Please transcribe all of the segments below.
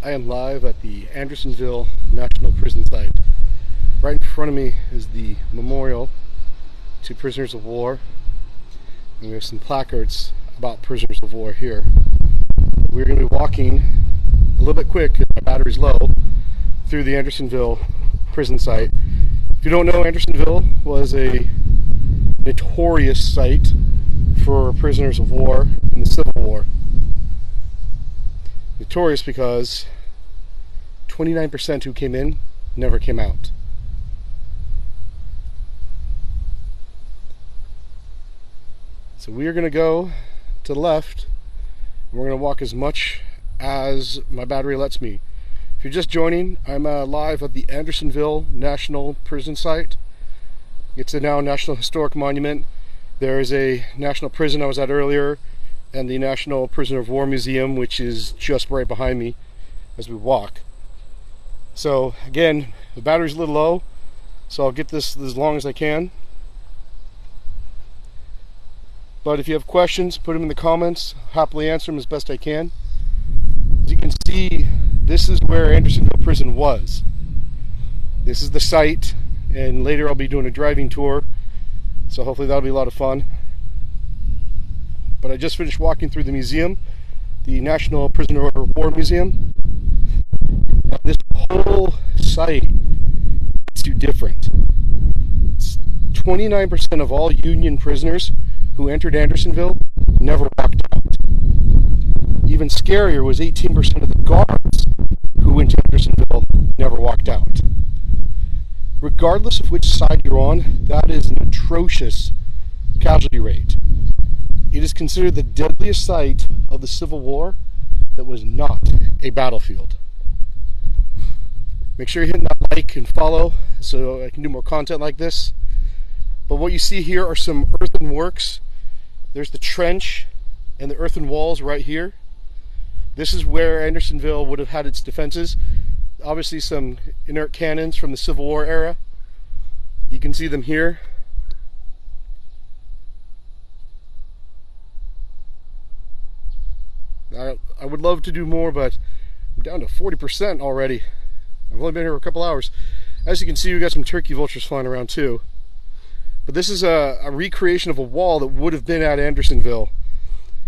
I am live at the Andersonville National Prison site. Right in front of me is the memorial to prisoners of war, and we have some placards about prisoners of war here. We're going to be walking a little bit quick, my battery's low, through the Andersonville prison site. If you don't know, Andersonville was a notorious site for prisoners of war in the Civil War. Notorious because 29% who came in never came out. So we are going to go to the left, and we're going to walk as much as my battery lets me. If you're just joining, I'm live at the Andersonville National Prison site. It's a now National Historic Monument. There is a national prison I was at earlier, and the National Prisoner of War Museum, which is just right behind me as we walk. So again, the battery's a little low, so I'll get this as long as I can. But if you have questions, put them in the comments. I'll happily answer them as best I can. As you can see, this is where Andersonville Prison was. This is the site, and later I'll be doing a driving tour, so hopefully that'll be a lot of fun. But I just finished walking through the museum, the National Prisoner of War Museum. Now, this whole site is too different. 29% of all Union prisoners who entered Andersonville never walked out. Even scarier was 18% of the guards who went to Andersonville never walked out. Regardless of which side you're on, that is an atrocious casualty rate. It is considered the deadliest site of the Civil War that was not a battlefield. Make sure you hit that like and follow so I can do more content like this. But what you see here are some earthen works. There's the trench and the earthen walls right here. This is where Andersonville would have had its defenses. Obviously some inert cannons from the Civil War era. You can see them here. I would love to do more, but I'm down to 40% already. I've only been here for a couple hours. As you can see, we got some turkey vultures flying around too. But this is a recreation of a wall that would have been at Andersonville.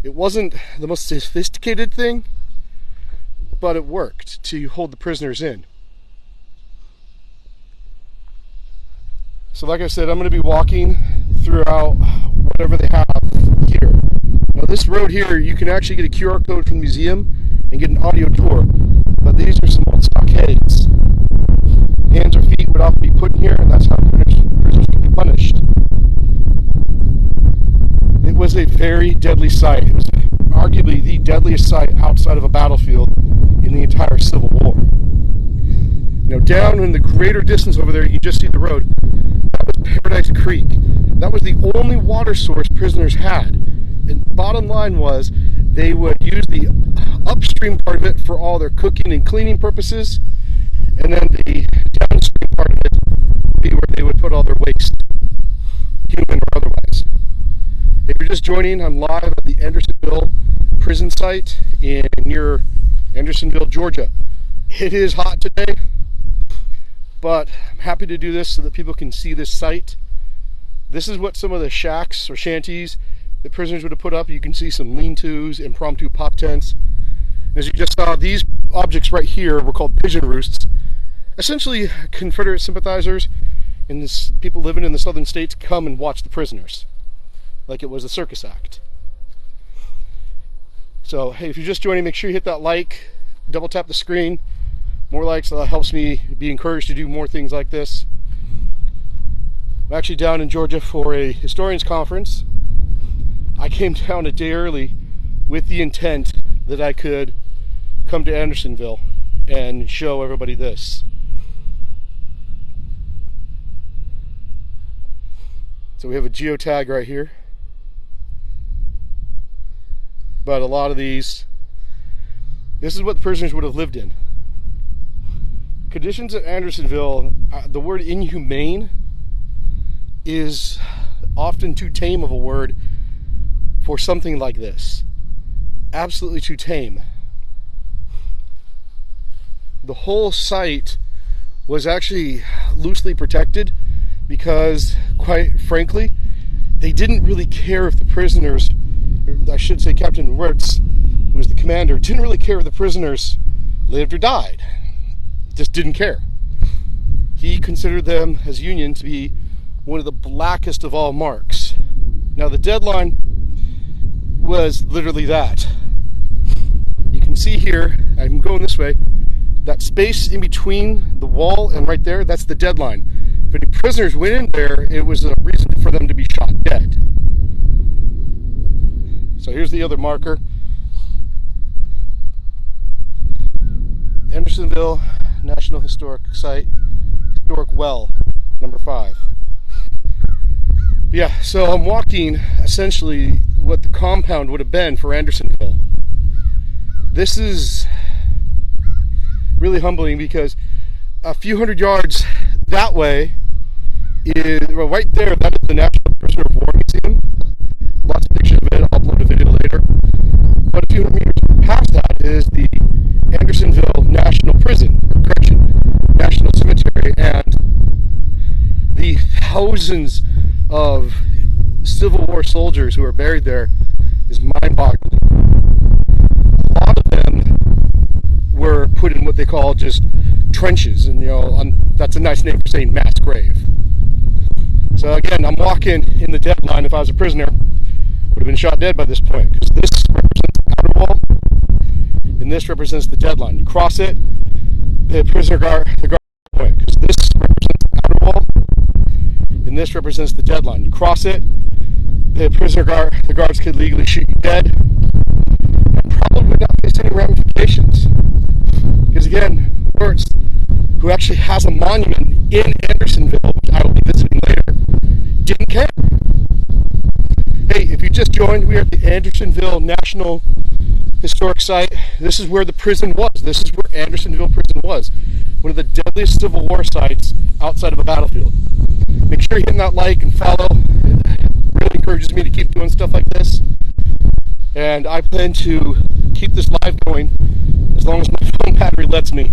It wasn't the most sophisticated thing, but it worked to hold the prisoners in. So like I said, I'm going to be walking throughout whatever they have here. Now this road here, you can actually get a QR code from the museum and get an audio tour. But these are some old stockades. Hands or feet would often be put in here, and that's how prisoners could be punished. It was a very deadly site. It was arguably the deadliest site outside of a battlefield in the entire Civil War. Now down in the greater distance over there, you just see the road. That was Paradise Creek. That was the only water source prisoners had. And bottom line was, they would use the upstream part of it for all their cooking and cleaning purposes, and then the downstream part of it would be where they would put all their waste, human or otherwise. If you're just joining, I'm live at the Andersonville prison site near Andersonville, Georgia. It is hot today, but I'm happy to do this so that people can see this site. This is what some of the shacks or shanties that prisoners would have put up. You can see some lean-tos, impromptu pop tents. As you just saw, these objects right here were called pigeon roosts. Essentially, Confederate sympathizers and people living in the southern states come and watch the prisoners, like it was a circus act. So, hey, if you're just joining, make sure you hit that like, double tap the screen. More likes helps me be encouraged to do more things like this. I'm actually down in Georgia for a historians conference. I came down a day early with the intent that I could come to Andersonville and show everybody this. So we have a geotag right here. But a lot of these, this is what the prisoners would have lived in. Conditions at Andersonville, the word inhumane is often too tame of a word for something like this. Absolutely too tame. the whole site was actually loosely protected because, quite frankly, they didn't really care if the prisoners, I should say Captain Wirtz, who was the commander, didn't really care if the prisoners lived or died. Just didn't care. He considered them as Union to be one of the blackest of all marks. Now the deadline was literally that. You can see here, I'm going this way, that space in between the wall and right there, that's the deadline. If any prisoners went in there, it was a reason for them to be shot dead. So here's the other marker. Andersonville National Historic Site, Historic Well, number 5. Yeah, so I'm walking essentially what the compound would have been for Andersonville. This is really humbling because a few hundred yards that way is, well, right there, that is the National Prisoner of War Museum. Lots of pictures of it, I'll upload a video later. But a few hundred meters past that is the Andersonville National Prison, or correction, National Cemetery, and the thousands of Civil War soldiers who are buried there is mind-boggling. A lot of them were put in what they call just trenches, and that's a nice name for saying mass grave. So again, I'm walking in the deadline. If I was a prisoner, would have been shot dead by this point, because this represents the outer wall, and this represents the deadline. You cross it, the guard point, because this represents the outer wall, and this represents the deadline. You cross it, the guards could legally shoot you dead, and probably would not face any ramifications. Because again, Wirtz, who actually has a monument in Andersonville, which I will be visiting later, didn't care. Hey, if you just joined, we are at the Andersonville National Historic Site. This is where the prison was. This is where Andersonville Prison was. One of the deadliest Civil War sites outside of a battlefield. Make sure you're hitting that like and follow. It really encourages me to keep doing stuff like this. And I plan to keep this live going as long as my phone battery lets me.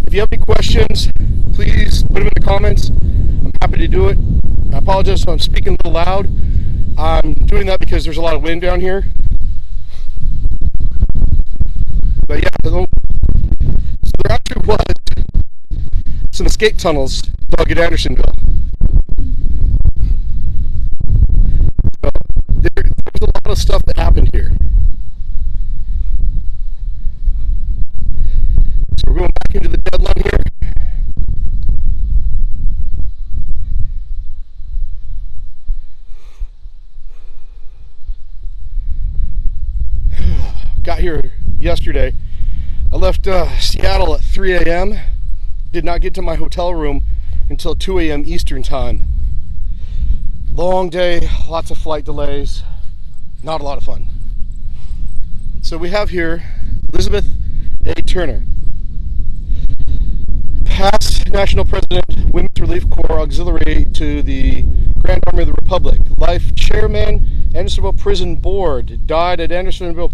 If you have any questions, please put them in the comments. I'm happy to do it. I apologize if I'm speaking a little loud. I'm doing that because there's a lot of wind down here. But yeah, so there actually was some escape tunnels dug at Andersonville. So there's a lot of stuff that happened here. So we're going back into the deadline here. Got here yesterday. I left Seattle at 3 a.m. Did not get to my hotel room until 2 a.m. Eastern time. Long day, lots of flight delays, not a lot of fun. So we have here Elizabeth A. Turner, past National President, Women's Relief Corps Auxiliary to the Grand Army of the Republic, Life Chairman, Andersonville Prison Board, died at Andersonville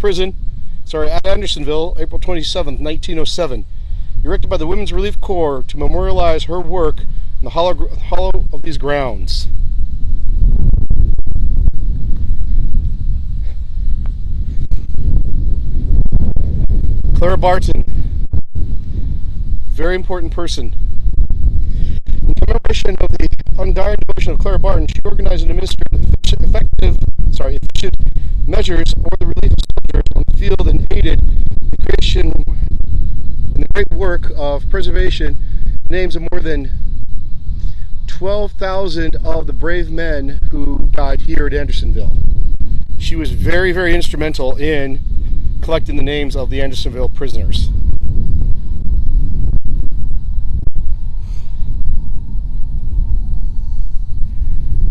April 27th, 1907. Erected by the Women's Relief Corps to memorialize her work in the hollow of these grounds. Clara Barton, very important person. In commemoration of the undying devotion of Clara Barton, she organized and administered efficient measures for the relief of soldiers on the field and aided the creation and the great work of preservation. The names of more than 12,000 of the brave men who died here at Andersonville. She was very, very instrumental in collecting the names of the Andersonville prisoners.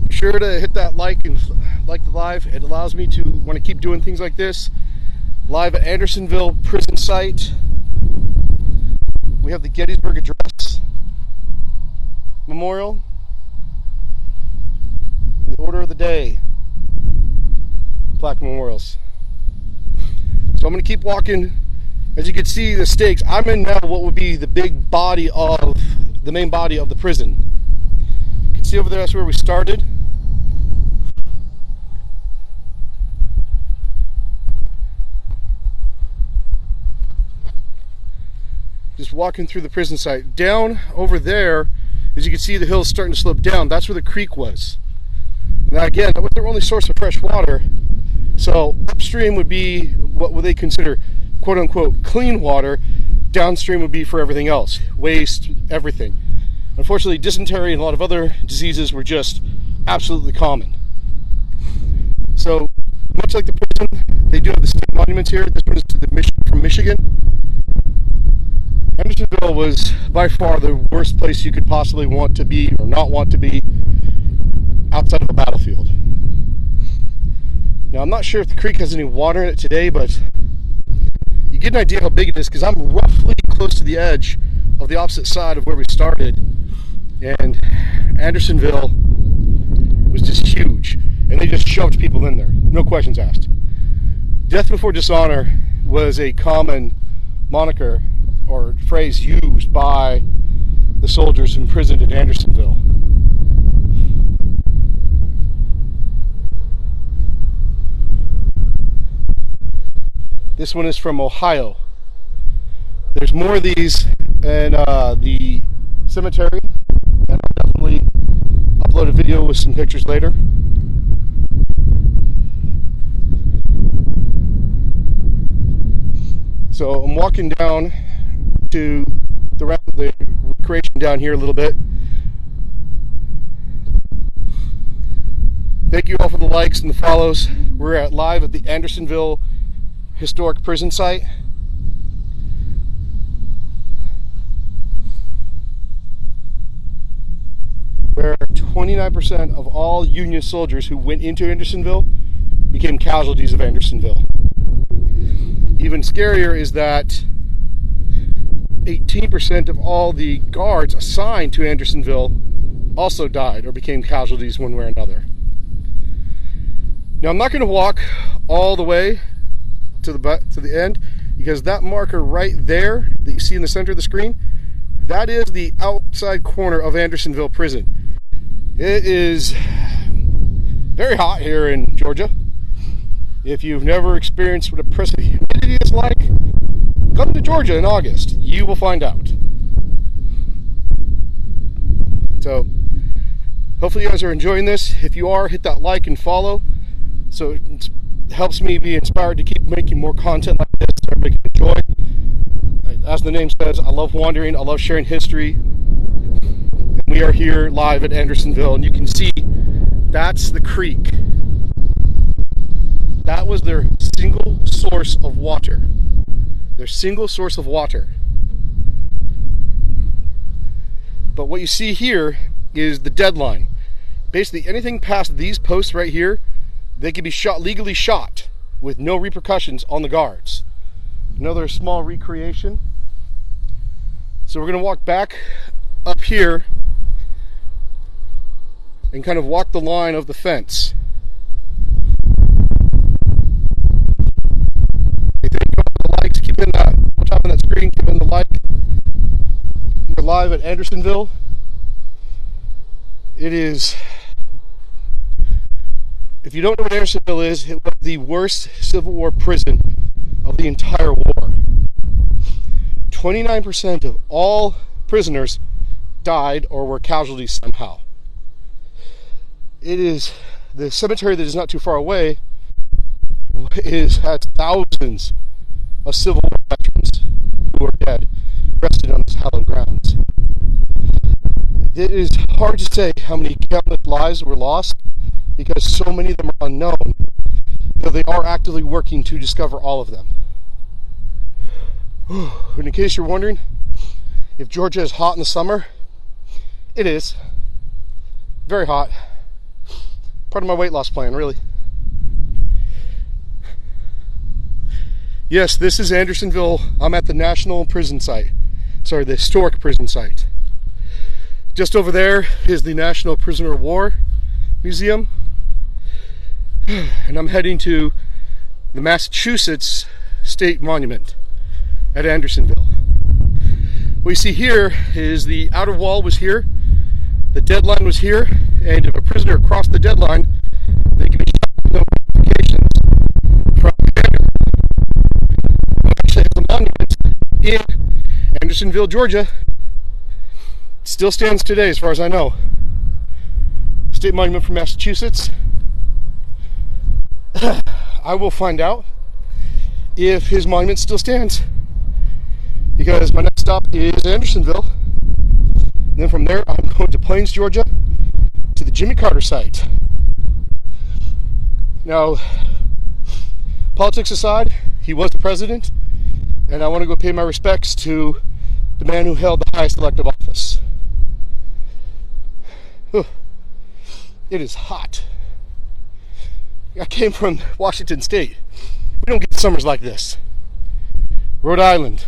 Be sure to hit that like and like the live. It allows me to want to keep doing things like this. Live at Andersonville Prison site. We have the Gettysburg Address Memorial. And the Order of the Day plaque memorials. So I'm going to keep walking As you can see, the stakes, I'm in now what would be the big body of, the main body of the prison. You can see over there, that's where we started. Just walking through the prison site. Down over there, as you can see, the hill's starting to slope down. That's where the creek was. Now again, that was their only source of fresh water. So upstream would be what would they consider quote unquote clean water. Downstream would be for everything else. Waste, everything. Unfortunately, dysentery and a lot of other diseases were just absolutely common. So much like the prison, they do have the state monuments here. This one is to the from Michigan. Andersonville was by far the worst place you could possibly want to be or not want to be outside of a battlefield. Now, I'm not sure if the creek has any water in it today, but you get an idea how big it is because I'm roughly close to the edge of the opposite side of where we started, and Andersonville was just huge, and they just shoved people in there, no questions asked. Death before dishonor was a common moniker or phrase used by the soldiers imprisoned in Andersonville. This one is from Ohio. There's more of these in the cemetery, and I'll definitely upload a video with some pictures later. So I'm walking down to the rest of the recreation down here a little bit. Thank you all for the likes and the follows. We're live at the Andersonville Historic Prison Site. Where 29% of all Union soldiers who went into Andersonville became casualties of Andersonville. Even scarier is that 18% of all the guards assigned to Andersonville also died or became casualties one way or another. Now, I'm not going to walk all the way to the end, because that marker right there that you see in the center of the screen, that is the outside corner of Andersonville Prison. It is very hot here in Georgia. If you've never experienced what a prison humidity is like, come to Georgia in August. You will find out. So, hopefully you guys are enjoying this. If you are, hit that like and follow, so it helps me be inspired to keep making more content like this that everybody can enjoy. As the name says, I love wandering, I love sharing history. And we are here live at Andersonville, and you can see that's the creek. That was their single source of water. Their single source of water. But what you see here is the deadline. Basically, anything past these posts right here, they can be legally shot with no repercussions on the guards. Another small recreation. So we're going to walk back up here and kind of walk the line of the fence. Hey, thank you for the likes. Keep in that, what's up on that screen, keep in the like. We're live at Andersonville. It is, if you don't know what Andersonville is, it was the worst Civil War prison of the entire war. 29% of all prisoners died or were casualties somehow. It is, the cemetery that is not too far away has thousands of Civil War veterans who are dead, rested on this hallowed grounds. It is hard to say how many countless lives were lost, because so many of them are unknown, though they are actively working to discover all of them. And in case you're wondering if Georgia is hot in the summer, it is. Very hot. Part of my weight loss plan, really. Yes, this is Andersonville. I'm at the National Prison Site. Sorry, the Historic Prison Site. Just over there is the National Prisoner of War Museum. And I'm heading to the Massachusetts State Monument. at Andersonville. What you see here is the outer wall was here, the deadline was here, and if a prisoner crossed the deadline, they could be shot with no ramifications from the commander. We actually have a monument in Andersonville, Georgia. It still stands today as far as I know. State monument from Massachusetts. I will find out if his monument still stands, because my next stop is Andersonville. And then from there, I'm going to Plains, Georgia, to the Jimmy Carter site. Now, politics aside, he was the president, and I want to go pay my respects to the man who held the highest elective office. Whew. It is hot. I came from Washington State. We don't get summers like this. Rhode Island.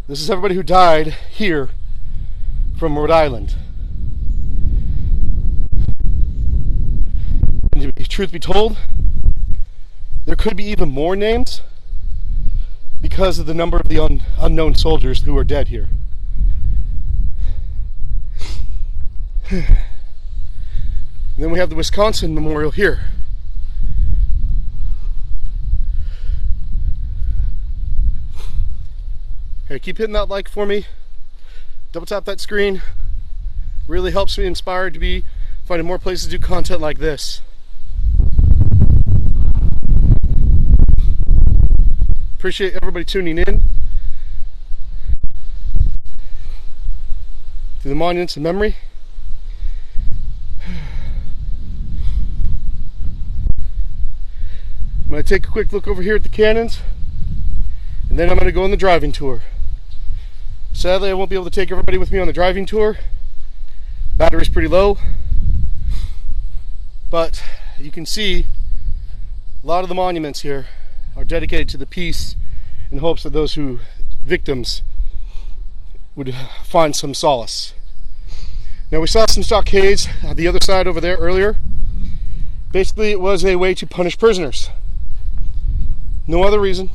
This is everybody who died here from Rhode Island. And truth be told, there could be even more names because of the number of the unknown soldiers who are dead here. And then we have the Wisconsin Memorial here. Okay, keep hitting that like for me. Double tap that screen. Really helps me inspired to be finding more places to do content like this. Appreciate everybody tuning in to the monuments of memory. I'm going to take a quick look over here at the cannons, and then I'm going to go on the driving tour. Sadly, I won't be able to take everybody with me on the driving tour. Battery's pretty low, but you can see a lot of the monuments here are dedicated to the peace in hopes that those who victims would find some solace. Now, we saw some stockades on the other side over there earlier. Basically, it was a way to punish prisoners. No other reason.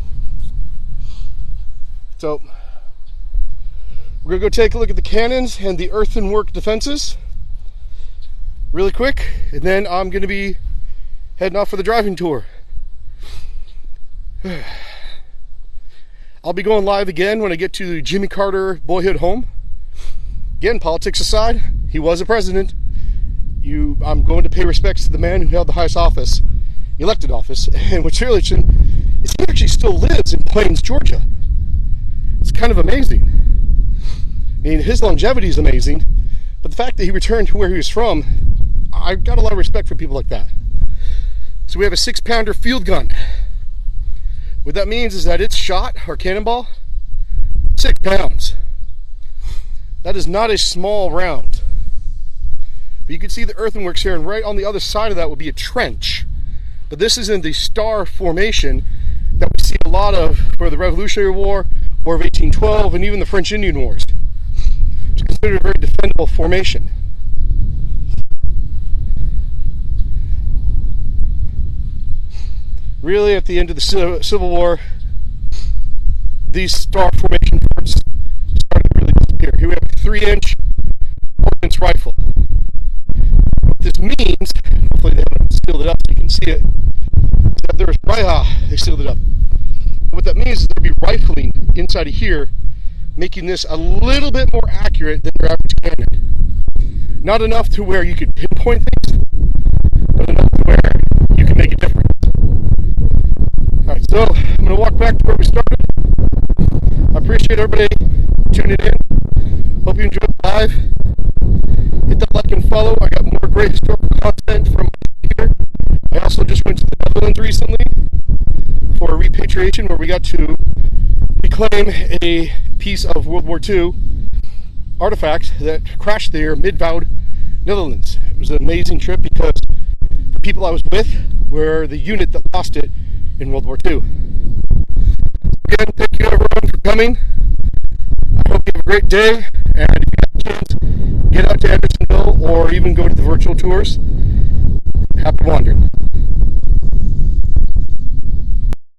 So, we're going to go take a look at the cannons and the earthenwork defenses really quick, and then I'm going to be heading off for the driving tour. I'll be going live again when I get to Jimmy Carter boyhood home. Again, politics aside, he was a president. I'm going to pay respects to the man who held the highest office, elected office, and what's really interesting is he actually still lives in Plains, Georgia. It's kind of amazing. I mean, his longevity is amazing, but the fact that he returned to where he was from, I've got a lot of respect for people like that. So we have a 6-pounder field gun. What that means is that its shot, or cannonball, 6 pounds. That is not a small round. But you can see the earthworks here, and right on the other side of that would be a trench. But this is in the star formation that we see a lot of for the Revolutionary War, War of 1812, and even the French Indian Wars. It's considered a very defendable formation. Really, at the end of the Civil War, these star formation forts started to really disappear. Here we have a 3-inch ordnance rifle. What this means, hopefully they haven't sealed it up so you can see it, is that there's they sealed it up. What that means is there'll be rifling inside of here, making this a little bit more accurate than your average cannon. Not enough to where you could pinpoint things, but enough to where you can make a difference. Alright, so I'm going to walk back to where we started. I appreciate everybody tuning in. Hope you enjoyed the live. Hit that like and follow. I got more great historical content from here. I also just went to the Netherlands recently for a repatriation where we got to reclaim a piece of World War II artifact that crashed there mid-Voud, Netherlands. It was an amazing trip because the people I was with were the unit that lost it in World War II. Again, thank you everyone for coming. I hope you have a great day, and if you have a chance, get out to Andersonville or even go to the virtual tours. Happy wandering.